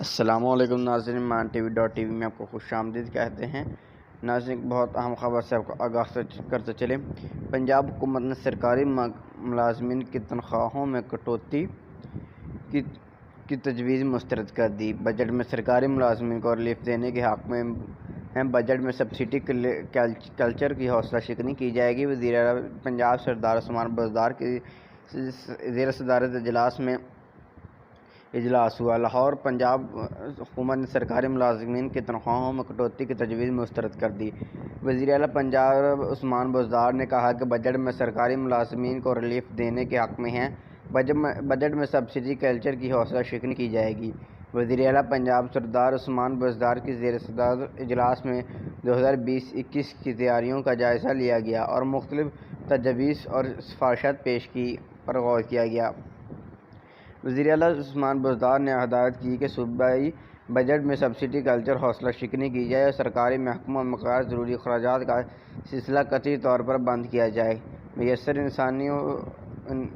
السلام علیکم ناظرین، مان T V dot T V میں آپ کو خوش آمدید کہتے ہیں۔ ناظرین، بہت اہم خبر سے آپ کو آگاہ کرتے چلیں۔ پنجاب حکومت نے سرکاری ملازمین کی تنخواہوں میں کٹوتی کی تجویز مسترد کر دی۔ بجٹ میں سرکاری ملازمین کو ریلیف دینے کے حق میں ہیں۔ بجٹ میں سبسڈی کلچر کی حوصلہ شکنی کی جائے گی۔ وزیر اعلیٰ پنجاب سردار عثمان بزدار کی زیر صدارت اجلاس ہوا۔ لاہور۔ پنجاب حکومت نے سرکاری ملازمین کی تنخواہوں میں کٹوتی کی تجویز مسترد کر دی۔ وزیر اعلیٰ پنجاب عثمان بزدار نے کہا کہ بجٹ میں سرکاری ملازمین کو ریلیف دینے کے حق میں ہیں۔ بجٹ میں سبسڈی کلچر کی حوصلہ شکنی کی جائے گی۔ وزیر اعلیٰ پنجاب سردار عثمان بزدار کی زیر صدارت اجلاس میں 2020-21 کی تیاریوں کا جائزہ لیا گیا اور مختلف تجاویز اور سفارشات پر غور کیا گیا۔ وزیر اعلیٰ عثمان بزدار نے ہدایت کی کہ صوبائی بجٹ میں سبسڈی کلچر حوصلہ شکنی کی جائے اور سرکاری محکموں میں مقررہ ضروری اخراجات کا سلسلہ قطعی طور پر بند کیا جائے۔ میسر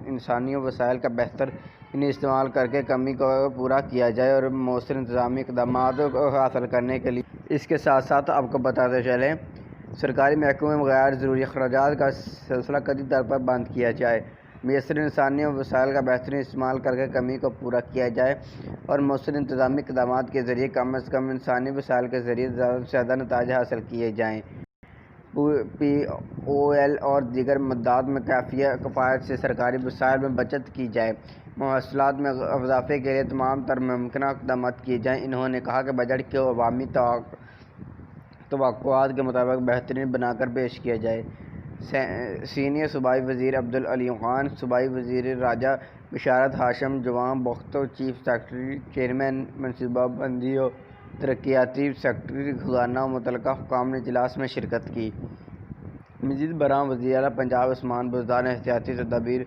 انسانی وسائل کا بہترین استعمال کرکے کمی کو پورا کیا جائے اور مؤثر انتظامی اقدامات کو حاصل کرنے کے لیے اس کے ساتھ ساتھ آپ کو بتاتے چلیں سرکاری محکموں میں غیر ضروری اخراجات کا سلسلہ قطعی طور پر بند کیا جائے۔ میسر انسانی وسائل کا بہترین استعمال کرکے کمی کو پورا کیا جائے اور مؤثر انتظامی اقدامات کے ذریعے کم از کم انسانی وسائل کے ذریعے زیادہ سے زیادہ نتائج حاصل کیے جائیں۔ پی او ایل اور دیگر مدات میں کفایت سے سرکاری وسائل میں بچت کی جائے۔ مواصلات میں اضافے کے لیے تمام تر ممکنہ اقدامات کیے جائیں۔ انہوں نے کہا کہ بجٹ کو عوامی توقعات کے مطابق بہترین بنا کر پیش کیا جائے۔ سینئر صوبائی وزیر عبدالعلی خان، صوبائی وزیر راجہ بشارت ہاشم، جوان بختو، چیف سکریٹری، چیئرمین منصوبہ بندی و ترقیاتی، سکریٹری خزانہ و متعلقہ حکام نے اجلاس میں شرکت کی۔ مزید برآں وزیر اعلیٰ پنجاب عثمان بزدار نے احتیاطی تدابیر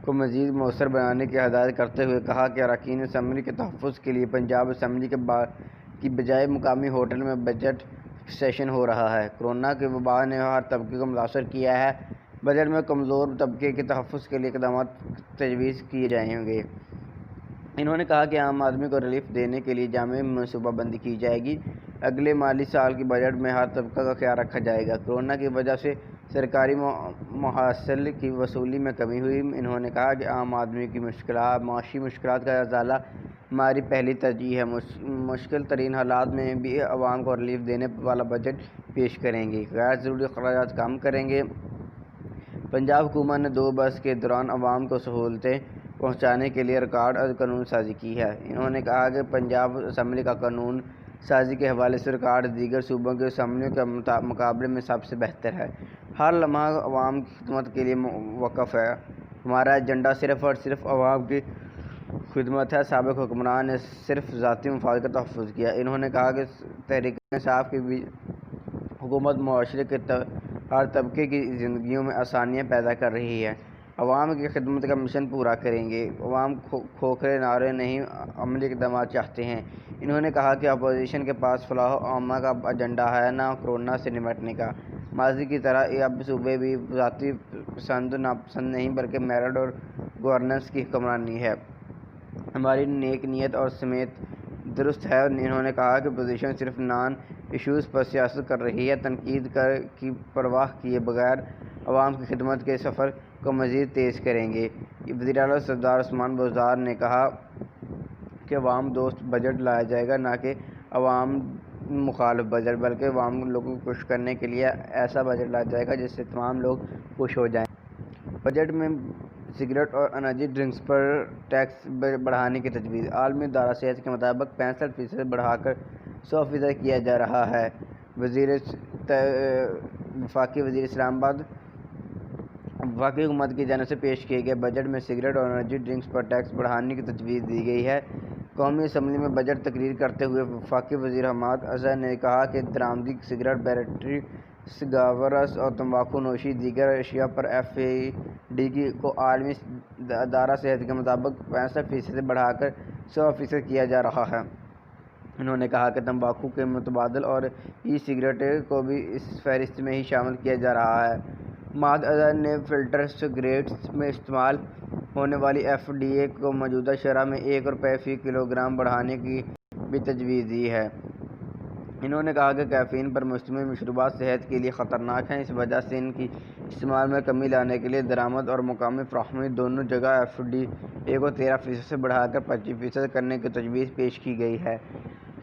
کو مزید مؤثر بنانے کی ہدایت کرتے ہوئے کہا کہ اراکین اسمبلی کے تحفظ کے لیے پنجاب اسمبلی کی بجائے مقامی ہوٹل میں بجٹ سیشن ہو رہا ہے۔ کورونا کی وبا نے ہر طبقے کو متاثر کیا ہے۔ بجٹ میں کمزور طبقے کے تحفظ کے لیے اقدامات تجویز کیے جائیں گے۔ انہوں نے کہا کہ عام آدمی کو ریلیف دینے کے لیے جامع منصوبہ بندی کی جائے گی۔ اگلے مالی سال کے بجٹ میں ہر طبقہ کا خیال رکھا جائے گا۔ کورونا کی وجہ سے سرکاری محاصل کی وصولی میں کمی ہوئی۔ انہوں نے کہا کہ عام آدمی کی معاشی مشکلات کا ازالہ ہماری پہلی ترجیح ہے۔ مشکل ترین حالات میں بھی عوام کو ریلیف دینے والا بجٹ پیش کریں گے، غیر ضروری اخراجات کم کریں گے۔ پنجاب حکومت نے 2 برس کے دوران عوام کو سہولتیں پہنچانے کے لیے ریکارڈ قانون سازی کی ہے۔ انہوں نے کہا کہ پنجاب اسمبلی کا قانون سازی کے حوالے سے ریکارڈ دیگر صوبوں کی اسمبلیوں کے مقابلے میں سب سے بہتر ہے۔ ہر لمحہ عوام کی خدمت کے لیے وقف ہے۔ ہمارا ایجنڈا صرف اور صرف عوام کی خدمت ہے۔ سابق حکمران نے صرف ذاتی مفاد کا تحفظ کیا۔ انہوں نے کہا کہ تحریک انصاف کی حکومت معاشرے کے ہر طبقے کی زندگیوں میں آسانیاں پیدا کر رہی ہے۔ عوام کی خدمت کا مشن پورا کریں گے۔ عوام کھوکھلے نعرے نہیں، عملی اقدامات چاہتے ہیں۔ انہوں نے کہا کہ اپوزیشن کے پاس فلاح و عامہ کا ایجنڈا ہے، نہ کورونا سے نمٹنے کا۔ ماضی کی طرح اب صوبے بھی ذاتی پسند و ناپسند نہیں بلکہ میرٹ اور گورننس کی حکمرانی ہے۔ ہماری نیک نیت اور سمت درست ہے۔ انہوں نے کہا کہ اپوزیشن صرف نان ایشوز پر سیاست کر رہی ہے۔ تنقید کی پرواہ کیے بغیر عوام کی خدمت کے سفر کو مزید تیز کریں گے۔ وزیر اعلیٰ سردار عثمان بزدار نے کہا کہ عوام دوست بجٹ لایا جائے گا، نہ کہ عوام مخالف بجٹ، بلکہ عوام لوگوں کو خوش کرنے کے لیے ایسا بجٹ لایا جائے گا جس سے تمام لوگ خوش ہو جائیں۔ بجٹ میں سگریٹ اور انرجی ڈرنکس پر ٹیکس بڑھانے کی تجویز۔ عالمی ادارہ صحت کے مطابق 65% بڑھا کر 100% کیا جا رہا ہے۔ وفاقی وزیر اسلام آباد۔ وفاقی حکومت کی جانب سے پیش کیے گئے بجٹ میں سگریٹ اور انرجی ڈرنکس پر ٹیکس بڑھانے کی تجویز دی گئی ہے۔ قومی اسمبلی میں بجٹ تقریر کرتے ہوئے وفاقی وزیر حماد اظہر نے کہا کہ درآمدی سگریٹ، بیٹری سگارز اور تمباکو نوشی دیگر اشیاء پر FAD کو عالمی ادارہ صحت کے مطابق 65% سے بڑھا کر 100% کیا جا رہا ہے۔ انہوں نے کہا کہ تمباکو کے متبادل اور ای سگریٹ کو بھی اس فہرست میں ہی شامل کیا جا رہا ہے۔ حماد اظہر نے فلٹر سگریٹس میں استعمال ہونے والی FDA کو موجودہ شرح میں 1 روپے فی کلو گرام بڑھانے کی بھی تجویز دی ہے۔ انہوں نے کہا کہ کیفین پر مشتمل مشروبات صحت کے لیے خطرناک ہیں، اس وجہ سے ان کی استعمال میں کمی لانے کے لیے درآمد اور مقامی فراہمی دونوں جگہ FDA کو 13% سے بڑھا کر 25% کرنے کی تجویز پیش کی گئی ہے۔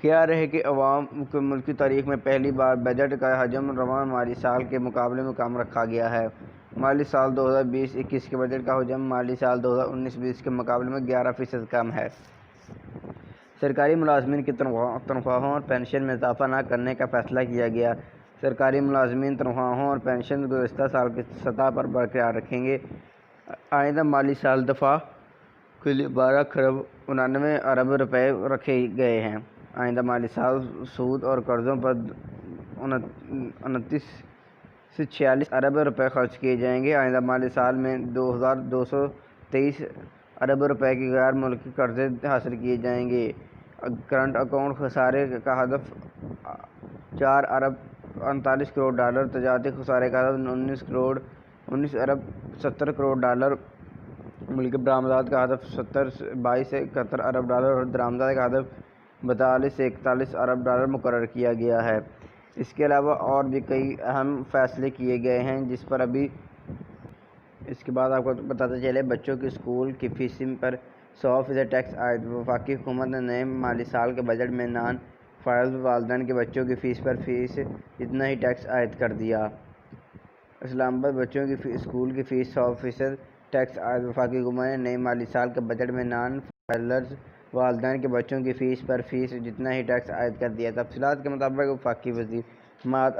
خیال ہے کہ عوام کو ملکی تاریخ میں پہلی بار بجٹ کا حجم رواں مالی سال کے مقابلے میں کم رکھا گیا ہے۔ مالی سال 2020-21 کے بجٹ کا حجم مالی سال 2019-20 کے مقابلے میں 11% کم ہے۔ سرکاری ملازمین کی تنخواہوں اور پنشن میں اضافہ نہ کرنے کا فیصلہ کیا گیا۔ سرکاری ملازمین تنخواہوں اور پنشن گزشتہ سال کی سطح پر برقرار رکھیں گے۔ آئندہ مالی سال دفاع کے لیے 12.99 ارب روپے رکھے گئے ہیں۔ آئندہ مالی سال سود اور قرضوں پر 29 سے 46 ارب روپے خرچ کیے جائیں گے۔ آئندہ مالی سال میں 2223 ارب روپے کے غیر ملکی قرضے حاصل کیے جائیں گے۔ کرنٹ اکاؤنٹ خسارے کا ہدف 4 ارب 39 کروڑ ڈالر، تجارتی خسارے کا ہدف 19 ارب 70 کروڑ ڈالر، ملکی برآمدات کا ہدف 22 سے 71 ارب ڈالر اور درآمدات کا ہدف 42 سے 41 ارب ڈالر مقرر کیا گیا ہے۔ اس کے علاوہ اور بھی کئی اہم فیصلے کیے گئے ہیں جس پر ابھی اس کے بعد آپ کو بتاتے چلے۔ بچوں کی اسکول کی فیس پر 100% ٹیکس عائد۔ وفاقی حکومت نے نئے مالی سال کے بجٹ میں نان فائلر والدین کے بچوں کی فیس پر جتنا ہی ٹیکس عائد کر دیا۔ اسلام آباد بچوں کی اسکول کی فیس 100% ٹیکس عائد۔ وفاقی حکومت نے نئے مالی سال کے بجٹ میں نان فائلر والدین کے بچوں کی فیس پر جتنا ہی ٹیکس عائد کر دیا۔ تفصیلات کے مطابق وفاقی وزیر مالیات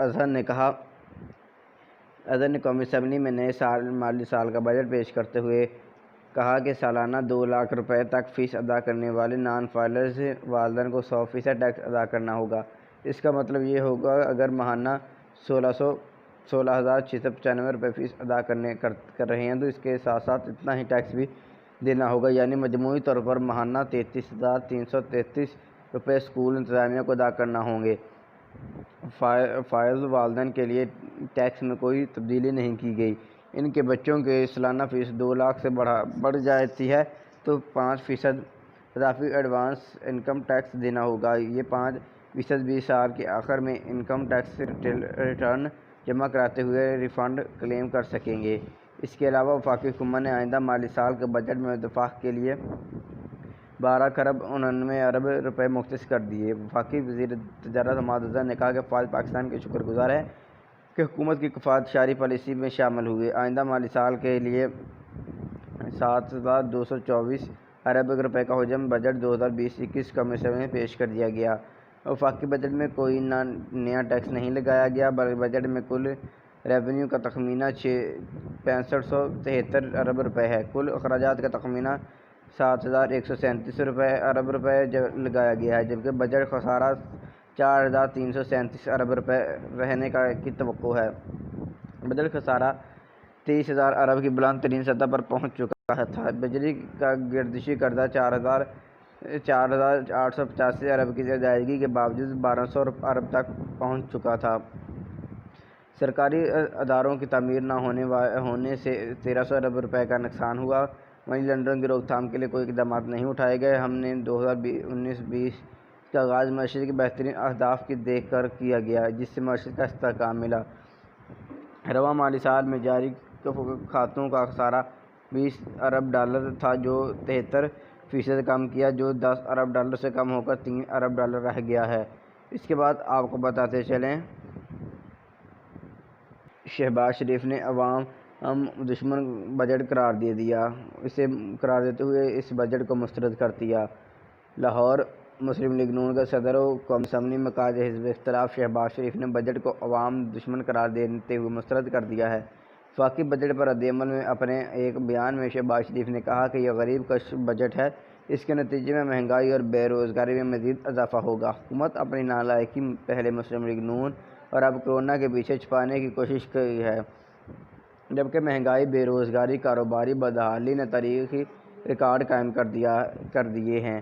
اظہر نے قومی اسمبلی میں نئے مالی سال کا بجٹ پیش کرتے ہوئے کہا کہ سالانہ 2 لاکھ روپے تک فیس ادا کرنے والے نان فائلرز والدین کو 100% ٹیکس ادا کرنا ہوگا۔ اس کا مطلب یہ ہوگا اگر ماہانہ 16,695 روپے فیس ادا کر رہے ہیں تو اس کے ساتھ ساتھ اتنا ہی ٹیکس بھی دینا ہوگا، یعنی مجموعی طور پر ماہانہ 33,333 روپے اسکول انتظامیہ کو ادا کرنا ہوں گے۔ فائز والدین کے لیے ٹیکس میں کوئی تبدیلی نہیں کی گئی۔ ان کے بچوں کی سالانہ فیس 2 لاکھ سے بڑھ جاتی ہے تو 5% اضافی ایڈوانس انکم ٹیکس دینا ہوگا۔ یہ 5% بھی سال کے آخر میں انکم ٹیکس ریٹرن جمع کراتے ہوئے ریفنڈ کلیم کر سکیں گے۔ اس کے علاوہ وفاقی حکومت نے آئندہ مالی سال کے بجٹ میں دفاع کے لیے 12.99 ارب روپے مختص کر دیے۔ وفاقی وزیر تجارت حماد اظہر نے کہا کہ فوج پاکستان کی شکر گزار ہے کہ حکومت کی کفایت شعاری پالیسی میں شامل ہوئی۔ آئندہ مالی سال کے لیے 7,224 ارب روپے کا حجم بجٹ 2020-21 قومی اسمبلی میں پیش کر دیا گیا۔ وفاقی بجٹ میں کوئی نیا ٹیکس نہیں لگایا گیا بلکہ بجٹ میں کل ریونیو کا تخمینہ 6573 ارب روپے ہے۔ کل اخراجات کا تخمینہ 7,137 ارب روپے لگایا گیا ہے، جبکہ بجٹ خسارہ 4,337 ارب روپے رہنے کی توقع ہے۔ بجٹ خسارہ 23,000 ارب کی بلند ترین سطح پر پہنچ چکا تھا۔ بجری کا گردشی قرضہ 4,885 ارب کی ادائیگی کے باوجود 1,200 ارب تک پہنچ چکا تھا۔ سرکاری اداروں کی تعمیر نہ ہونے سے 1,300 ارب روپے کا نقصان ہوا۔ منی لانڈرنگ کی روک تھام کے لیے کوئی اقدامات نہیں اٹھائے گئے۔ ہم نے 2019-20 کا آغاز معیشت کے بہترین اہداف کی دیکھ کر کیا گیا جس سے معیشت کا استحکام ملا۔ رواں مالی سال میں جاری کھاتوں کا خسارہ 20 ارب ڈالر تھا جو 73% کم کیا، جو 10 ارب ڈالر سے کم ہو کر 3 ارب ڈالر رہ گیا ہے۔ اس کے بعد آپ کو بتاتے چلیں، شہباز شریف نے عوام دشمن بجٹ قرار دے دیا۔ اسے قرار دیتے ہوئے اس بجٹ کو مسترد کر دیا۔ لاہور، مسلم لیگ نون کے صدر و قومی اسمبلی میں قائد حزب اختلاف شہباز شریف نے بجٹ کو عوام دشمن قرار دیتے ہوئے مسترد کر دیا ہے۔ وفاقی بجٹ پر رد عمل میں اپنے ایک بیان میں شہباز شریف نے کہا کہ یہ غریب کش بجٹ ہے، اس کے نتیجے میں مہنگائی اور بے روزگاری میں مزید اضافہ ہوگا۔ حکومت اپنی نالائقی پہلے مسلم لیگ نون اور اب کورونا کے پیچھے چھپانے کی کوشش کی ہے، جبکہ مہنگائی، بے روزگاری، کاروباری بدحالی نے تاریخی ریکارڈ قائم کر دیے ہیں۔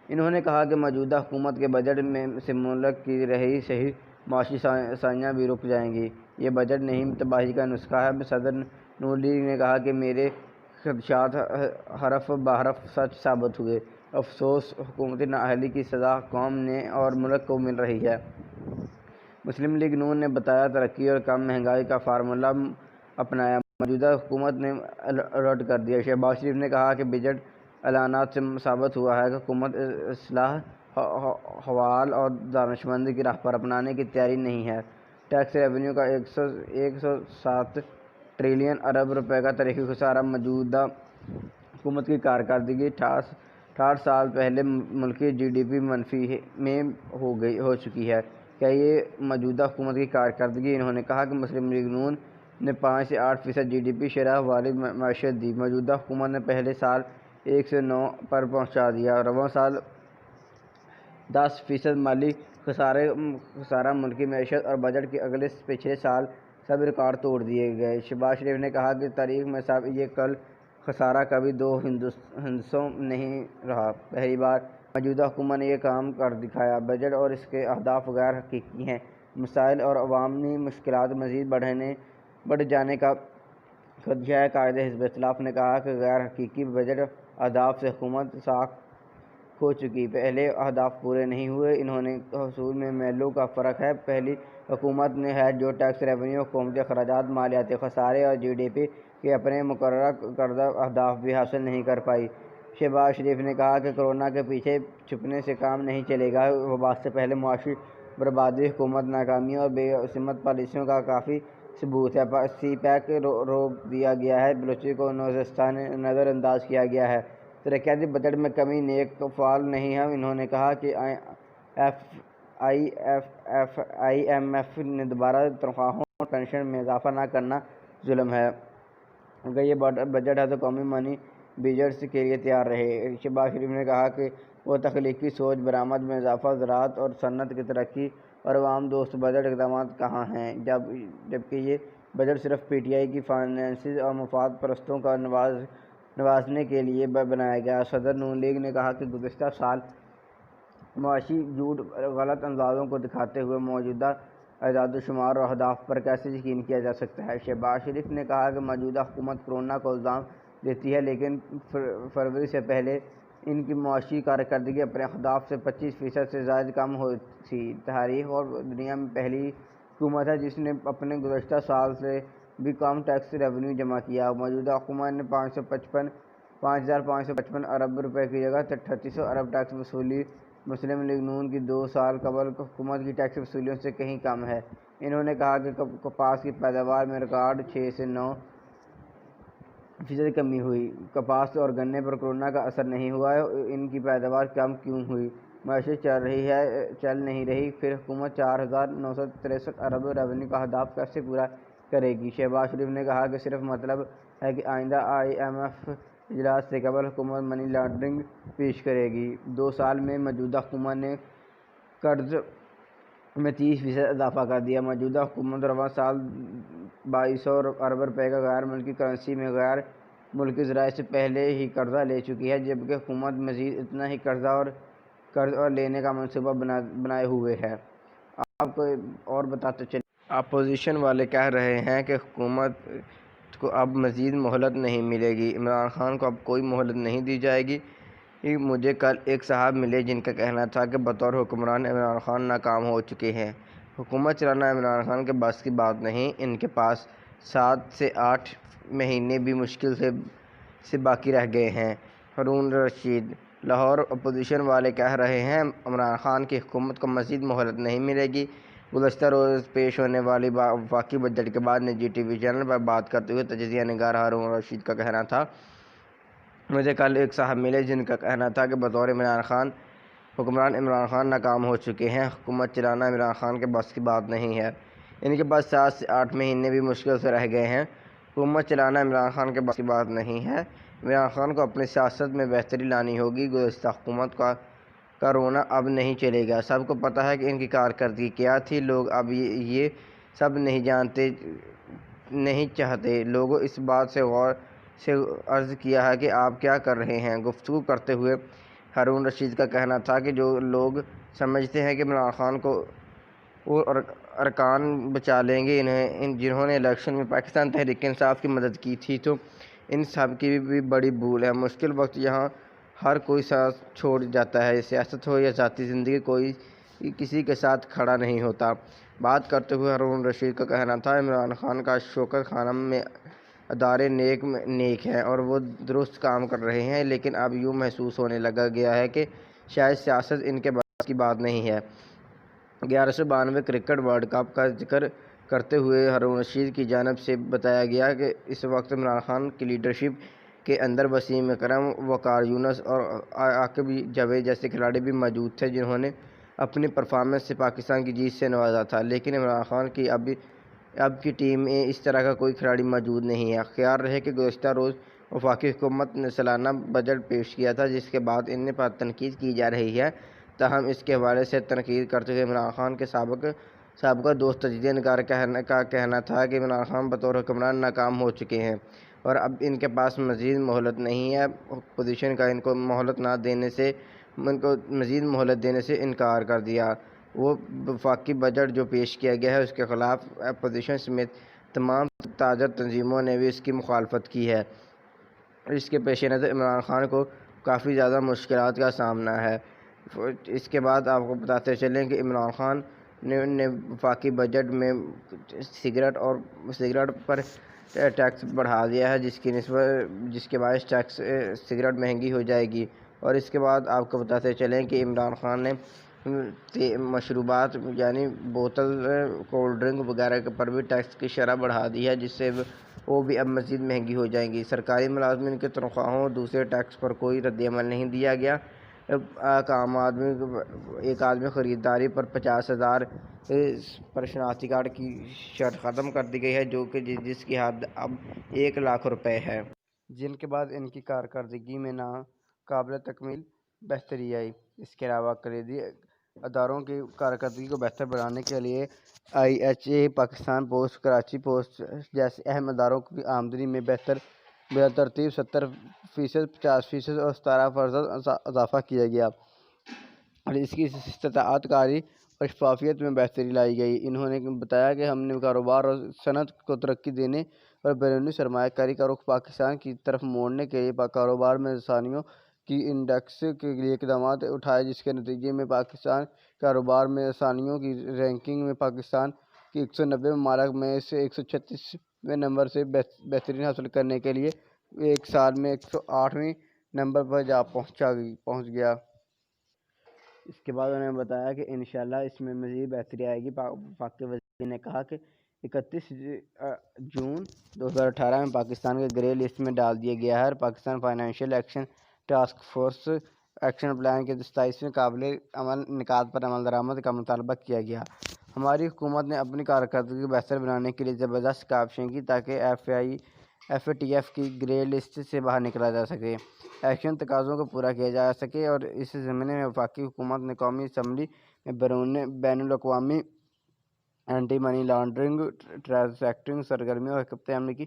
انہوں نے کہا کہ موجودہ حکومت کے بجٹ سے ملک کی رہی سہی معاشی سیاحیاں بھی رک جائیں گی۔ یہ بجٹ نہیں، تباہی کا نسخہ ہے۔ صدر نون لیگ نے کہا کہ میرے خدشات حرف بحرف سچ ثابت ہوئے۔ افسوس حکومتی نااہلی کی سزا قوم نے اور ملک کو مل رہی ہے۔ مسلم لیگ نون نے بتایا ترقی اور کم مہنگائی کا فارمولہ اپنایا، موجودہ حکومت نے الٹ کر دیا۔ شہباز شریف نے کہا کہ بجٹ اعلانات سے ثابت ہوا ہے کہ حکومت اصلاح، حلال اور دانشمندی کی راہ پر اپنانے کی تیار نہیں ہے۔ ٹیکس ریونیو کا 107 ٹریلین ارب روپے کا تاریخی خسارہ۔ موجودہ حکومت کی کارکردگی 68 سال پہلے ملکی جی ڈی پی منفی میں ہو چکی ہے۔ کیا یہ موجودہ حکومت کی کارکردگی؟ انہوں نے کہا کہ مسلم لیگ نون نے 5 سے 8% جی ڈی پی شرح والی معیشت دی۔ موجودہ حکومت نے پہلے سال 1 سے 9 پر پہنچا دیا۔ رواں سال 10% مالی خسارہ ملکی معیشت اور بجٹ کے پچھلے سال سب ریکارڈ توڑ دیے گئے۔ شہباز شریف نے کہا کہ تاریخ میں یہ کل خسارہ کبھی دو ہندسوں نہیں رہا۔ پہلی بار موجودہ حکومت نے یہ کام کر دکھایا۔ بجٹ اور اس کے اہداف غیر حقیقی ہیں۔ مسائل اور عوامی مشکلات مزید بڑھ جانے کا خدشہ ہے۔ قائد حزب اختلاف نے کہا کہ غیر حقیقی بجٹ اہداف سے حکومت ساکھ کھو چکی۔ پہلے اہداف پورے نہیں ہوئے، انہوں نے حصول میں میلوں کا فرق ہے۔ پہلی حکومت ہے جو ٹیکس ریونیو، حکومتی اخراجات، مالیاتی خسارے اور جی ڈی پی کے اپنے مقررہ کردہ اہداف بھی حاصل نہیں کر پائی۔ شہباز شریف نے کہا کہ کورونا کے پیچھے چھپنے سے کام نہیں چلے گا۔ وبا سے پہلے معاشی بربادی حکومت ناکامیوں اور بے سمت پالیسیوں کا کافی ثبوت ہے۔ سی پیک روک دیا گیا ہے، بلوچی کو نظر انداز کیا گیا ہے۔ ترقیاتی بجٹ میں کمی نیک فعل نہیں ہے۔ انہوں نے کہا کہ آئی ایم ایف نے دوبارہ تنخواہوں اور پنشن میں اضافہ نہ کرنا ظلم ہے۔ اگر یہ بجٹ ہے تو قومی منی بجٹس کے لیے تیار رہے۔ شہباز شریف نے کہا کہ وہ تخلیقی سوچ، برآمد میں اضافہ، زراعت اور صنعت کی ترقی اور عوام دوست بجٹ اقدامات کہاں ہیں، جبکہ یہ بجٹ صرف پی ٹی آئی کی فائنانسز اور مفاد پرستوں کو نوازنے کے لیے بنایا گیا۔ صدر نون لیگ نے کہا کہ گزشتہ سال معاشی جھوٹ غلط اندازوں کو دکھاتے ہوئے موجودہ اعداد و شمار اور اہداف پر کیسے یقین کیا جا سکتا ہے۔ شہباز شریف نے کہا کہ موجودہ حکومت کورونا کو الزام دیتی ہے، لیکن فروری سے پہلے ان کی معاشی کارکردگی اپنے اہداف سے 25% سے زائد کم ہوئی تھی۔ تاریخ اور دنیا میں پہلی حکومت ہے جس نے اپنے گزشتہ سال سے بھی کم ٹیکس ریونیو جمع کیا۔ موجودہ حکومت نے 5,555 ارب روپے کی جگہ 3,800 ارب ٹیکس وصولی۔ مسلم لیگ نون کی 2 سال قبل حکومت کی ٹیکس وصولیوں سے کہیں کم ہے۔ انہوں نے کہا کہ کپاس کی پیداوار میں ریکارڈ 6 سے 9% کمی ہوئی۔ کپاس اور گنے پر کورونا کا اثر نہیں ہوا، ان کی پیداوار کم کیوں ہوئی؟ معیشت چل نہیں رہی، پھر حکومت 4,963 ارب ریونیو کا ہدف کیسے پورا کرے گی؟ شہباز شریف نے کہا کہ صرف مطلب ہے کہ آئندہ آئی ایم ایف اجلاس سے قبل حکومت منی لانڈرنگ پیش کرے گی۔ 2 سال میں موجودہ حکومت نے قرض میں 30% اضافہ کر دیا۔ موجودہ حکومت رواں سال 2,200 ارب روپے کا غیر ملکی کرنسی میں غیر ملکی ذرائع سے پہلے ہی قرضہ لے چکی ہے، جبکہ حکومت مزید اتنا ہی قرض اور لینے کا منصوبہ بنائے ہوئے ہے۔ آپ کو اور بتاتے چلیں، اپوزیشن والے کہہ رہے ہیں کہ حکومت کو اب مزید مہلت نہیں ملے گی، عمران خان کو اب کوئی مہلت نہیں دی جائے گی۔ مجھے کل ایک صاحب ملے جن کا کہنا تھا کہ بطور حکمران عمران خان ناکام ہو چکے ہیں۔ حکومت چلانا عمران خان کے بس کی بات نہیں، ان کے پاس 7 سے 8 مہینے بھی مشکل سے باقی رہ گئے ہیں۔ ہارون رشید، لاہور، اپوزیشن والے کہہ رہے ہیں عمران خان کی حکومت کو مزید مہلت نہیں ملے گی۔ گزشتہ روز پیش ہونے والی وفاقی بجٹ کے بعد نجی ٹی وی چینل پر بات کرتے ہوئے تجزیہ نگار ہارون رشید کا کہنا تھا، مجھے کل ایک صاحب ملے جن کا کہنا تھا کہ بطور حکمران عمران خان ناکام ہو چکے ہیں، حکومت چلانا عمران خان کے بس کی بات نہیں ہے، ان کے پاس 7 سے 8 مہینے بھی مشکل سے رہ گئے ہیں۔ حکومت چلانا عمران خان کے بس کی بات نہیں ہے، عمران خان کو اپنی سیاست میں بہتری لانی ہوگی۔ گزشتہ حکومت کا رونا اب نہیں چلے گا، سب کو پتہ ہے کہ ان کی کارکردگی کیا تھی، لوگ اب یہ سب نہیں چاہتے۔ لوگوں اس بات سے غور سے عرض کیا ہے کہ آپ کیا کر رہے ہیں۔ گفتگو کرتے ہوئے ہارون رشید کا کہنا تھا کہ جو لوگ سمجھتے ہیں کہ عمران خان کو اور ارکان بچا لیں گے، جنہوں نے الیکشن میں پاکستان تحریک انصاف کی مدد کی تھی، تو ان سب کی بھی بڑی بھول ہے۔ مشکل وقت یہاں ہر کوئی ساتھ چھوڑ جاتا ہے، سیاست ہو یا ذاتی زندگی، کوئی کسی کے ساتھ کھڑا نہیں ہوتا۔ بات کرتے ہوئے ہارون رشید کا کہنا تھا، عمران خان کا شوکت خانم میں ادارے نیک ہیں اور وہ درست کام کر رہے ہیں، لیکن اب یوں محسوس ہونے لگا گیا ہے کہ شاید سیاست ان کے بس کی بات نہیں ہے۔ 1192 کرکٹ ورلڈ کپ کا ذکر کرتے ہوئے ہارون رشید کی جانب سے بتایا گیا کہ اس وقت عمران خان کی لیڈرشپ کے اندر وسیم اکرم، وقار یونس اور عاقب جاوید جیسے کھلاڑی بھی موجود تھے، جنہوں نے اپنی پرفارمنس سے پاکستان کی جیت سے نوازا تھا، لیکن عمران خان کی اب کی ٹیم میں اس طرح کا کوئی کھلاڑی موجود نہیں ہے۔ خیال رہے کہ گزشتہ روز وفاقی حکومت نے سالانہ بجٹ پیش کیا تھا، جس کے بعد ان پر تنقید کی جا رہی ہے، تاہم اس کے حوالے سے تنقید کرتے ہوئے عمران خان کے سابقہ دوست تجزیہ نگار کا کہنا تھا کہ عمران خان بطور حکمران ناکام ہو چکے ہیں اور اب ان کے پاس مزید مہلت نہیں ہے۔ اپوزیشن کا ان کو مزید مہلت دینے سے انکار کر دیا۔ وہ وفاقی بجٹ جو پیش کیا گیا ہے اس کے خلاف اپوزیشن سمیت تمام تاجر تنظیموں نے بھی اس کی مخالفت کی ہے۔ اس کے پیش نظر عمران خان کو کافی زیادہ مشکلات کا سامنا ہے۔ اس کے بعد آپ کو بتاتے چلیں کہ عمران خان نے وفاقی بجٹ میں سگریٹ پر ٹیکس بڑھا دیا ہے، جس کے باعث سگریٹ مہنگی ہو جائے گی۔ اور اس کے بعد آپ کو بتاتے چلیں کہ عمران خان نے مشروبات یعنی بوتل، کولڈ ڈرنک وغیرہ پر بھی ٹیکس کی شرح بڑھا دی ہے، جس سے وہ بھی اب مزید مہنگی ہو جائیں گی۔ سرکاری ملازمین کی تنخواہوں اور دوسرے ٹیکس پر کوئی رد عمل نہیں دیا گیا۔ ایک آدمی خریداری پر 50,000 پر شناختی کارڈ کی شرط ختم کر دی گئی ہے، جس کی حد اب 1,00,000 روپے ہے، جن کے بعد ان کی کارکردگی میں ناقابل تکمیل بہتری آئی۔ اس کے علاوہ کلیدی اداروں کی کارکردگی کو بہتر بنانے کے لیے IHA، Pakistan post, Karachi post جیسے اہم اداروں کی آمدنی میں بالترتیب 70%، 50% اور 17% اضافہ کیا گیا اور اس کی استطاعت کاری اور شفافیت میں بہتری لائی گئی۔ انہوں نے بتایا کہ ہم نے کاروبار اور صنعت کو ترقی دینے اور بیرونی سرمایہ کاری کا رخ پاکستان کی طرف موڑنے کے لیے کاروبار میں آسانیوں کی انڈیکس کے لیے اقدامات اٹھائے، جس کے نتیجے میں پاکستان کاروبار میں آسانیوں کی رینکنگ میں پاکستان کی 190 ممالک میں سے 136ویں نمبر سے بہتری حاصل کرنے کے لیے ایک سال میں 108ویں نمبر پر پہنچ گیا۔ اس کے بعد انہوں نے بتایا کہ انشاءاللہ اس میں مزید بہتری آئے گی۔ وفاقی وزیر نے کہا کہ 31 جون 2018 میں پاکستان کے گرے لسٹ میں ڈال دیا گیا ہے اور Pakistan financial action task force action plan کے 27ویں قابل عمل نکات پر عمل درآمد کا مطالبہ کیا گیا۔ ہماری حکومت نے اپنی کارکردگی کو بہتر بنانے کے لیے زبردست کاوشیں کی تاکہ FATF کی گرے لسٹ سے باہر نکلا جا سکے، ایکشن تقاضوں کو پورا کیا جا سکے، اور اس زمانے میں وفاقی حکومت نے قومی اسمبلی میں بین الاقوامی اینٹی منی لانڈرنگ ٹرانزیکشن سرگرمیوں اور ہیکث عمل کی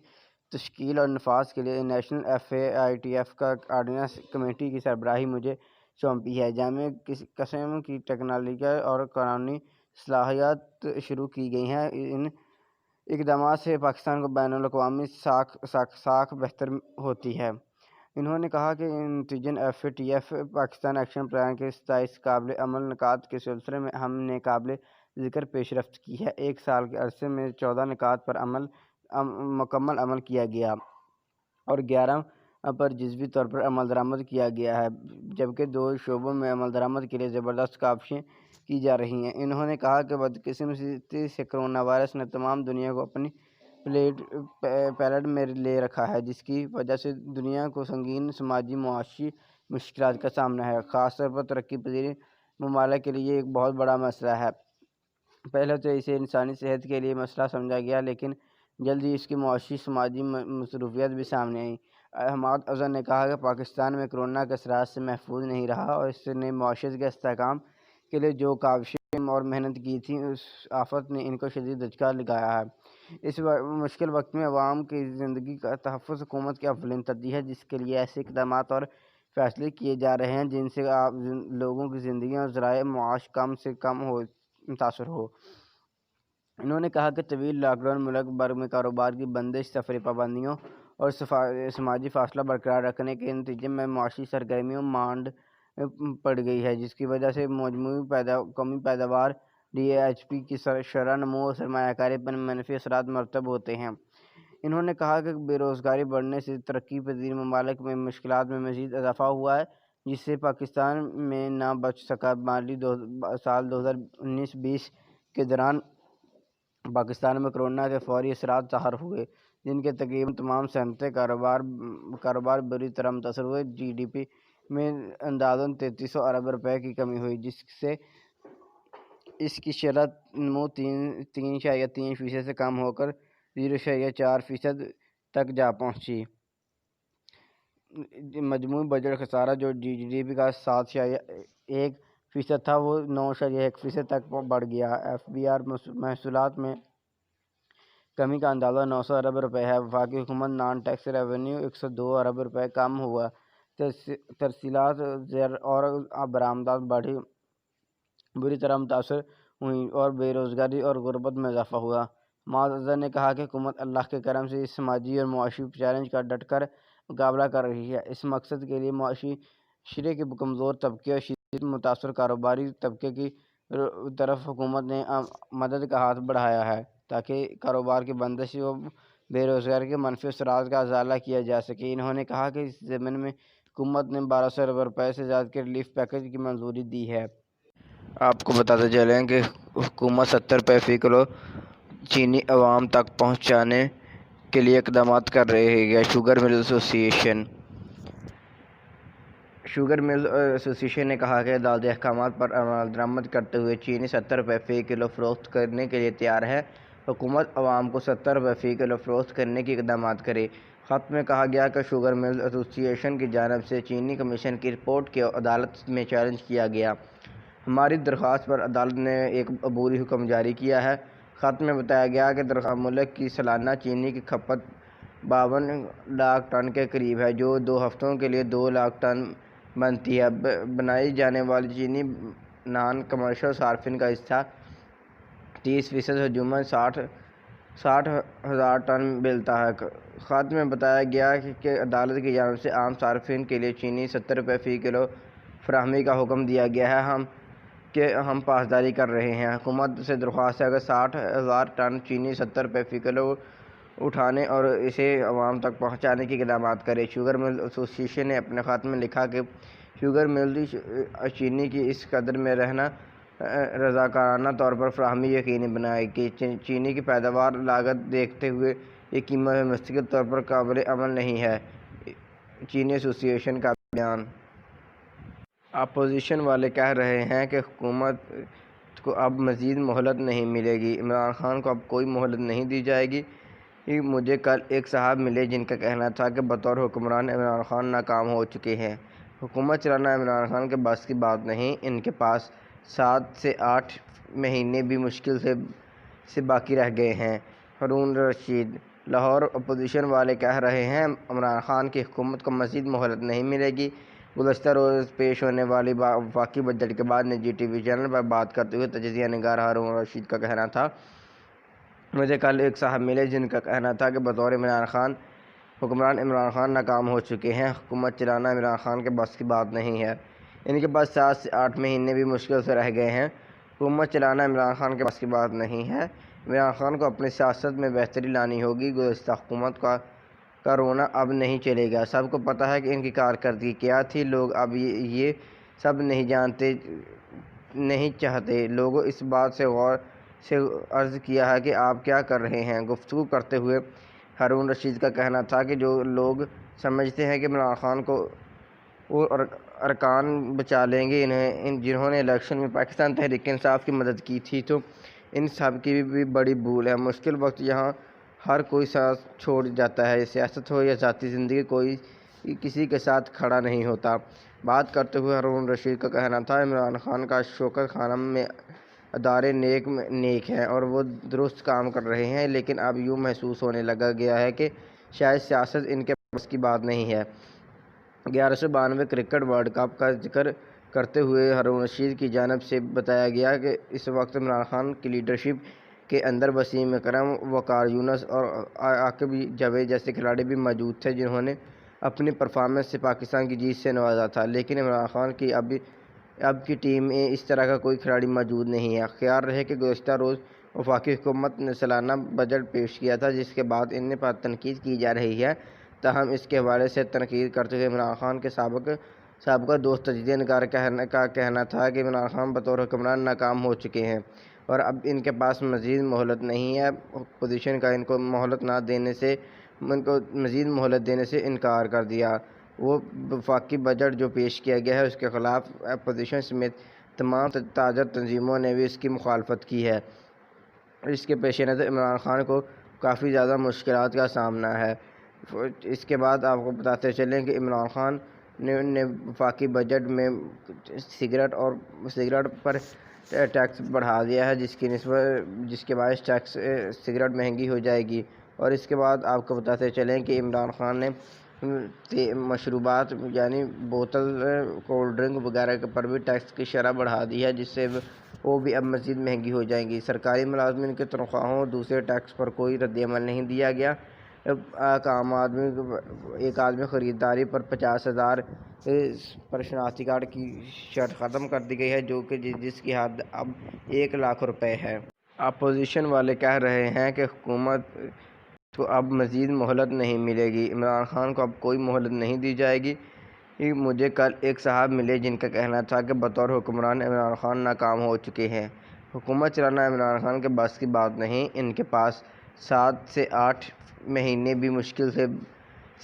تشکیل اور نفاذ کے لیے نیشنل FATF کا آرڈیننس کمیٹی کی سربراہی مجھے سونپی ہے۔ جامع قسم کی ٹیکنالوجیکل اور قانونی اصلاحات شروع کی گئی ہیں۔ ان اقدامات سے پاکستان کو بین الاقوامی ساکھ بہتر ہوتی ہے۔ انہوں نے کہا کہ نتیجتاً FATF پاکستان ایکشن پلان کے 27 قابل عمل نکات کے سلسلے میں ہم نے قابل ذکر پیش رفت کی ہے۔ ایک سال کے عرصے میں 14 نکات پر مکمل عمل کیا گیا اور 11 پر جزوی طور پر عمل درآمد کیا گیا ہے، جبکہ 2 شعبوں میں عمل درآمد کے لیے زبردست کاوشیں کی جا رہی ہیں۔ انہوں نے کہا کہ بدقسمتی سے کرونا وائرس نے تمام دنیا کو اپنی پلیٹ میں لے رکھا ہے، جس کی وجہ سے دنیا کو سنگین سماجی معاشی مشکلات کا سامنا ہے۔ خاص طور پر ترقی پذیر ممالک کے لیے یہ ایک بہت بڑا مسئلہ ہے۔ پہلے تو اسے انسانی صحت کے لیے مسئلہ سمجھا گیا، لیکن جلد ہی اس کی معاشی سماجی مصروفیات بھی سامنے آئیں۔ حماد افضل نے کہا کہ پاکستان میں کرونا کے اثرات سے محفوظ نہیں رہا اور اس نے معیشت کے استحکام کے لیے جو کاوشیں اور محنت کی تھی، اس آفت نے ان کو شدید دھچکا لگایا ہے۔ اس مشکل وقت میں عوام کی زندگی کا تحفظ حکومت کی اولین ترجیح ہے، جس کے لیے ایسے اقدامات اور فیصلے کیے جا رہے ہیں جن سے لوگوں کی زندگی اور ذرائع معاش کم سے کم متاثر ہو۔ انہوں نے کہا کہ طویل لاک ڈاؤن ملک بھر میں کاروبار کی بندش، سفری پابندیوں اور سماجی فاصلہ برقرار رکھنے کے نتیجے میں معاشی سرگرمیوں مانڈ پڑ گئی ہے، جس کی وجہ سے مجموعی قومی پیداوار DAP کی شرح نمو اور سرمایہ کاری پر منفی اثرات مرتب ہوتے ہیں۔ انہوں نے کہا کہ بے روزگاری بڑھنے سے ترقی پذیر ممالک میں مشکلات میں مزید اضافہ ہوا ہے، جس سے پاکستان میں نہ بچ سکا۔ مالی سال 2019-20 کے دوران پاکستان میں کورونا کے فوری اثرات ظاہر ہوئے، جن کے تقریباً تمام صنعتیں کاروبار بری طرح متاثر ہوئے۔ GDP میں اندازاً 3300 ارب روپے کی کمی ہوئی، جس سے اس کی شرح نمو 3.3% سے کم ہو کر 0.4% تک جا پہنچی۔ مجموعی بجٹ خسارہ جو GDP کا 7.1% تھا، وہ 9.1% تک بڑھ گیا۔ FBR محصولات میں کمی کا اندازہ 900 ارب روپے ہے۔ وفاقی حکومت نان ٹیکس ریونیو 102 ارب روپے کم ہوا۔ ترسیلات زر اور برآمدات بری طرح متاثر ہوئیں اور بے روزگاری اور غربت میں اضافہ ہوا۔ معزز نے کہا کہ حکومت اللہ کے کرم سے اس سماجی اور معاشی چیلنج کا ڈٹ کر مقابلہ کر رہی ہے۔ اس مقصد کے لیے معاشرے کے کمزور طبقے اور شدید متاثر کاروباری طبقے کی طرف حکومت نے مدد کا ہاتھ بڑھایا ہے، تاکہ کاروبار کی بندش و بے روزگاری کے منفی اثرات کا ازالہ کیا جا سکے۔ انہوں نے کہا کہ اس ضمن میں حکومت نے 1200 ارب روپے سے زیادہ کے ریلیف پیکیج کی منظوری دی ہے۔ آپ کو بتاتے چلیں کہ حکومت 70 روپے فی کلو چینی عوام تک پہنچانے کے لیے اقدامات کر رہی ہے۔ شوگر مل ایسوسی ایشن نے کہا کہ عدالتی احکامات پر عمل درآمد کرتے ہوئے چینی 70 روپے فی کلو فروخت کرنے کے لیے تیار ہے۔ حکومت عوام کو 70 روپے فی کلو فروخت کرنے کے اقدامات کرے۔ خط میں کہا گیا کہ شوگر مل ایسوسی ایشن کی جانب سے چینی کمیشن کی رپورٹ کو عدالت میں چیلنج کیا گیا۔ ہماری درخواست پر عدالت نے ایک عبوری حکم جاری کیا ہے۔ خط میں بتایا گیا کہ ملک کی سالانہ چینی کی کھپت 52 لاکھ ٹن کے قریب ہے، جو 2 ہفتوں کے لیے 2 لاکھ ٹن بنتی ہے۔ بنائی جانے والی چینی نان کمرشل صارفین کا حصہ 30% ہے، جو 60,000 ٹن ملتا ہے۔ خط میں بتایا گیا کہ عدالت کی جانب سے عام صارفین کے لیے چینی 70 روپے فی کلو فراہمی کا حکم دیا گیا ہے کہ ہم پاسداری کر رہے ہیں۔ حکومت سے درخواست ہے کہ 60,000 ٹن چینی 70 روپے فی کلو اٹھانے اور اسے عوام تک پہنچانے کے اقدامات کرے۔ شوگر مل ایسوسی ایشن نے اپنے خط میں لکھا کہ شوگر مل چینی کی اس قدر میں رضاکارانہ طور پر فراہمی یقینی بنائے کہ چینی کی پیداوار لاگت دیکھتے ہوئے یہ قیمت مستقل طور پر قابل عمل نہیں ہے۔ چینی ایسوسی ایشن کا بیان۔ اپوزیشن والے کہہ رہے ہیں کہ حکومت کو اب مزید مہلت نہیں ملے گی، عمران خان کو اب کوئی مہلت نہیں دی جائے گی۔ مجھے کل ایک صاحب ملے جن کا کہنا تھا کہ بطور حکمران عمران خان ناکام ہو چکے ہیں۔ حکومت چلانا عمران خان کے بس کی بات نہیں، ان کے پاس 7 سے 8 مہینے بھی مشکل سے باقی رہ گئے ہیں۔ ہارون رشید، لاہور۔ اپوزیشن والے کہہ رہے ہیں عمران خان کی حکومت کو مزید مہلت نہیں ملے گی۔ گزشتہ روز پیش ہونے والے وفاقی بجٹ کے بعد نجی ٹی وی چینل پر بات کرتے ہوئے تجزیہ نگار ہارون رشید کا کہنا تھا۔ مجھے کل ایک صاحب ملے جن کا کہنا تھا کہ بطور حکمران عمران خان ناکام ہو چکے ہیں۔ حکومت چلانا عمران خان کے بس کی بات نہیں ہے، ان کے پاس 7 سے 8 مہینے بھی مشکل سے رہ گئے ہیں۔ حکومت چلانا عمران خان کے بس کی بات نہیں ہے۔ عمران خان کو اپنی سیاست میں بہتری لانی ہوگی۔ گزشتہ حکومت کا رونا اب نہیں چلے گا۔ سب کو پتہ ہے کہ ان کی کارکردگی کیا تھی۔ لوگ اب یہ سب نہیں چاہتے۔ لوگوں اس بات سے غور سے عرض کیا ہے کہ آپ کیا کر رہے ہیں۔ گفتگو کرتے ہوئے ہارون رشید کا کہنا تھا کہ جو لوگ سمجھتے ہیں کہ عمران خان کو اور ارکان بچا لیں گے، جنہوں نے الیکشن میں پاکستان تحریک انصاف کی مدد کی تھی، تو ان سب کی بھی بڑی بھول ہے۔ مشکل وقت یہاں ہر کوئی ساتھ چھوڑ جاتا ہے، سیاست ہو یا ذاتی زندگی، کوئی کسی کے ساتھ کھڑا نہیں ہوتا۔ بات کرتے ہوئے ہارون رشید کا کہنا تھا عمران خان کا شوکت خانم میں ادارے نیک ہیں اور وہ درست کام کر رہے ہیں، لیکن اب یوں محسوس ہونے لگا گیا ہے کہ شاید سیاست ان کے بس کی بات نہیں ہے۔ 1192 کرکٹ ورلڈ کپ کا ذکر کرتے ہوئے ہارون رشید کی جانب سے بتایا گیا کہ اس وقت عمران خان کی لیڈرشپ کے اندر وسیم اکرم، وقار یونس اور عاقب جاوید جیسے کھلاڑی بھی موجود تھے جنہوں نے اپنی پرفارمنس سے پاکستان کی جیت سے نوازا تھا، لیکن عمران خان کی اب کی ٹیم میں اس طرح کا کوئی کھلاڑی موجود نہیں ہے۔ خیال رہے کہ گزشتہ روز وفاقی حکومت نے سالانہ بجٹ پیش کیا تھا، جس کے بعد ان پر تنقید کی جا رہی ہے۔ تاہم اس کے حوالے سے تنقید کرتے ہوئے عمران خان کے سابقہ دوست تجزیہ نگار کا کہنا تھا کہ عمران خان بطور حکمران ناکام ہو چکے ہیں اور اب ان کے پاس مزید مہلت نہیں ہے۔ اپوزیشن کا ان کو مزید مہلت دینے سے انکار کر دیا۔ وہ وفاقی بجٹ جو پیش کیا گیا ہے اس کے خلاف اپوزیشن سمیت تمام تاجر تنظیموں نے بھی اس کی مخالفت کی ہے۔ اس کے پیش نظر عمران خان کو کافی زیادہ مشکلات کا سامنا ہے۔ اس کے بعد آپ کو بتاتے چلیں کہ عمران خان نے وفاقی بجٹ میں سگریٹ پر ٹیکس بڑھا دیا ہے، جس کے باعث سگریٹ مہنگی ہو جائے گی۔ اور اس کے بعد آپ کو بتاتے چلیں کہ عمران خان نے مشروبات یعنی بوتل، کولڈ ڈرنک وغیرہ پر بھی ٹیکس کی شرح بڑھا دی ہے، جس سے وہ بھی اب مزید مہنگی ہو جائیں گی۔ سرکاری ملازمین کی تنخواہوں اور دوسرے ٹیکس پر کوئی رد عمل نہیں دیا گیا۔ ایک آدمی خریداری پر 50,000 پر شناختی کارڈ کی شرط ختم کر دی گئی ہے، جس کی حد اب 1 لاکھ روپے ہے۔ اپوزیشن والے کہہ رہے ہیں کہ حکومت کو اب مزید مہلت نہیں ملے گی، عمران خان کو اب کوئی مہلت نہیں دی جائے گی۔ مجھے کل ایک صاحب ملے جن کا کہنا تھا کہ بطور حکمران عمران خان ناکام ہو چکے ہیں۔ حکومت چلانا عمران خان کے بس کی بات نہیں، ان کے پاس 7 سے 8 مہینے بھی مشکل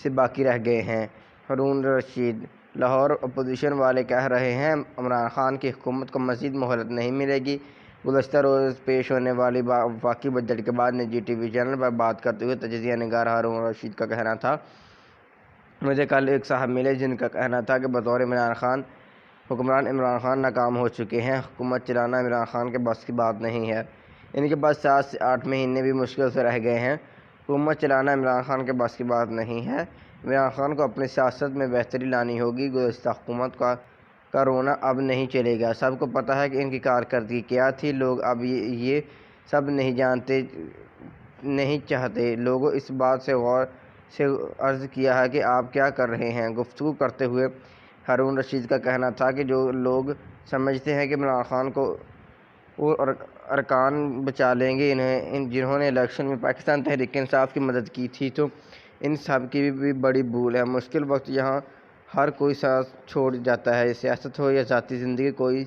سے باقی رہ گئے ہیں۔ ہارون رشید، لاہور۔ اپوزیشن والے کہہ رہے ہیں عمران خان کی حکومت کو مزید مہلت نہیں ملے گی۔ گزشتہ روز پیش ہونے والی وفاقی بجٹ کے بعد نجی ٹی وی چینل پر بات کرتے ہوئے تجزیہ نگار ہارون رشید کا کہنا تھا۔ مجھے کل ایک صاحب ملے جن کا کہنا تھا کہ بطور حکمران عمران خان ناکام ہو چکے ہیں۔ حکومت چلانا عمران خان کے بس کی بات نہیں ہے، ان کے پاس 7 سے 8 مہینے بھی مشکل سے رہ گئے ہیں۔ حکومت چلانا عمران خان کے بس کی بات نہیں ہے، عمران خان کو اپنی سیاست میں بہتری لانی ہوگی۔ گزشتہ حکومت کا رونا اب نہیں چلے گا۔ سب کو پتہ ہے کہ ان کی کارکردگی کیا تھی۔ لوگ اب یہ سب نہیں چاہتے۔ لوگوں اس بات سے غور سے عرض کیا ہے کہ آپ کیا کر رہے ہیں۔ گفتگو کرتے ہوئے ہارون رشید کا کہنا تھا کہ جو لوگ سمجھتے ہیں کہ عمران خان کو وہ ارکان بچا لیں گے جنہوں نے الیکشن میں پاکستان تحریک انصاف کی مدد کی تھی، تو ان سب کی بھی بڑی بھول ہے۔ مشکل وقت یہاں ہر کوئی ساتھ چھوڑ جاتا ہے، سیاست ہو یا ذاتی زندگی، کوئی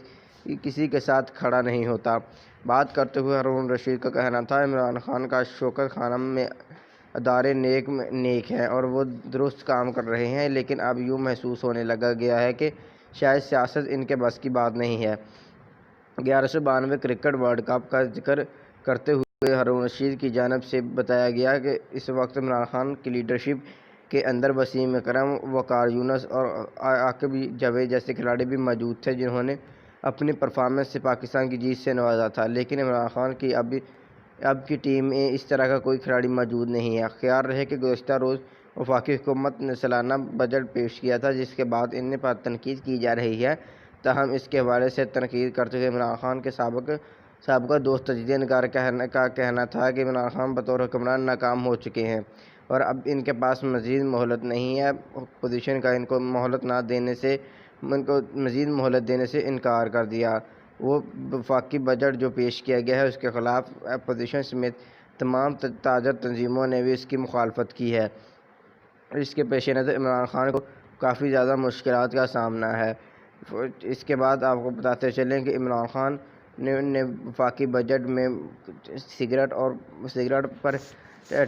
کسی کے ساتھ کھڑا نہیں ہوتا۔ بات کرتے ہوئے ہارون رشید کا کہنا تھا عمران خان کا شوکت خانم میں ادارے نیک ہیں اور وہ درست کام کر رہے ہیں، لیکن اب یوں محسوس ہونے لگ گیا ہے کہ شاید سیاست ان کے بس کی بات نہیں ہے۔ 1192 کرکٹ ورلڈ کپ کا ذکر کرتے ہوئے ہارون رشید کی جانب سے بتایا گیا کہ اس وقت عمران خان کی لیڈرشپ کے اندر وسیم اکرم، وقار یونس اور عاقب جاوید جیسے کھلاڑی بھی موجود تھے جنہوں نے اپنی پرفارمنس سے پاکستان کی جیت سے نوازا تھا، لیکن عمران خان کی اب کی ٹیم میں اس طرح کا کوئی کھلاڑی موجود نہیں ہے۔ خیال رہے کہ گزشتہ روز وفاقی حکومت نے سالانہ بجٹ پیش کیا تھا، جس کے بعد ان پر تنقید کی جا رہی ہے۔ تاہم اس کے حوالے سے تنقید کرتے ہوئے عمران خان کے سابقہ دوست تجزیہ نگار کا کہنا تھا کہ عمران خان بطور حکمران ناکام ہو چکے ہیں اور اب ان کے پاس مزید مہلت نہیں ہے۔ اپوزیشن کا ان کو مزید مہلت دینے سے انکار کر دیا۔ وہ وفاقی بجٹ جو پیش کیا گیا ہے اس کے خلاف اپوزیشن سمیت تمام تاجر تنظیموں نے بھی اس کی مخالفت کی ہے۔ اس کے پیش نظر عمران خان کو کافی زیادہ مشکلات کا سامنا ہے۔ اس کے بعد آپ کو بتاتے چلیں کہ عمران خان نے وفاقی بجٹ میں سگریٹ پر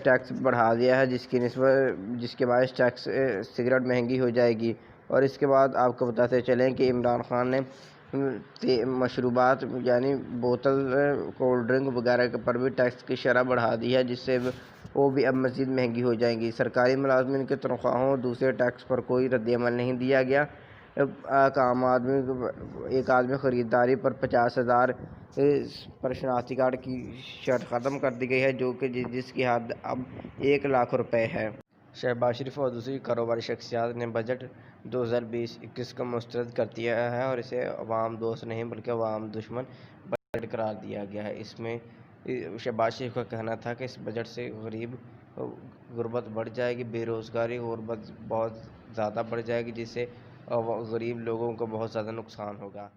ٹیکس بڑھا دیا ہے، جس کے باعث سگریٹ مہنگی ہو جائے گی۔ اور اس کے بعد آپ کو بتاتے چلیں کہ عمران خان نے مشروبات یعنی بوتل، کولڈ ڈرنک وغیرہ پر بھی ٹیکس کی شرح بڑھا دی ہے، جس سے وہ بھی اب مزید مہنگی ہو جائیں گی۔ سرکاری ملازمین کی تنخواہوں اور دوسرے ٹیکس پر کوئی رد عمل نہیں دیا گیا۔ ایک آدمی خریداری پر 50,000 پر شناختی کارڈ کی شرط ختم کر دی گئی ہے، جس کی حد اب 1 لاکھ روپے ہے۔ شہباز شریف اور دوسری کاروباری شخصیات نے بجٹ 2020-21 کو مسترد کر دیا ہے اور اسے عوام دوست نہیں بلکہ عوام دشمن بجٹ قرار دیا ہے۔ اس میں شہباز شریف کا کہنا تھا کہ اس بجٹ سے غربت بڑھ جائے گی، بے روزگاری غربت بہت زیادہ بڑھ جائے گی، جس سے غریب لوگوں کو بہت زیادہ نقصان ہوگا۔